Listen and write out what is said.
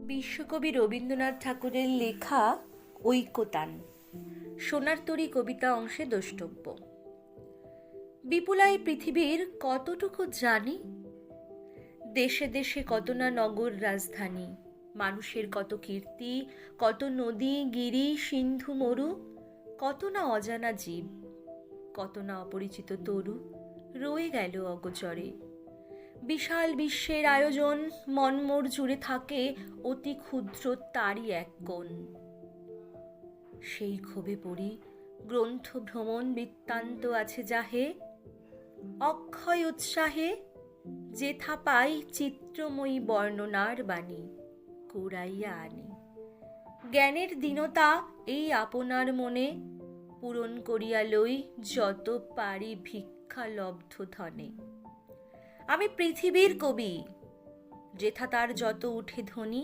বিশ্বকবি রবীন্দ্রনাথ ঠাকুরের লেখা ঐকতান সোনার তরী কবিতা অংশে দ্রষ্টব্য। বিপুলাই পৃথিবীর কতটুকু জানি, দেশে দেশে কত না নগর রাজধানী, মানুষের কত কীর্তি, কত নদী গিরি সিন্ধু মরু, কত না অজানা জীব, কত না অপরিচিত তরু রয়ে গেল অগোচরে। বিশাল বিশ্বের আয়োজন মনমোর জুড়ে থাকে অতি ক্ষুদ্র তারই এক কোণ। সেই ক্ষোভে পড়ি গ্রন্থ ভ্রমণ বৃত্তান্ত আছে যাহে, অক্ষয় উৎসাহে যেথা পাই চিত্রময়ী বর্ণনার বাণী কুড়াইয়া আনি। জ্ঞানের দীনতা এই আপনার মনে পূরণ করিয়া লই যত পারি ভিক্ষা লব্ধ ধনে। আমি পৃথিবীর কবি, যেথা তার যত উঠে ধ্বনি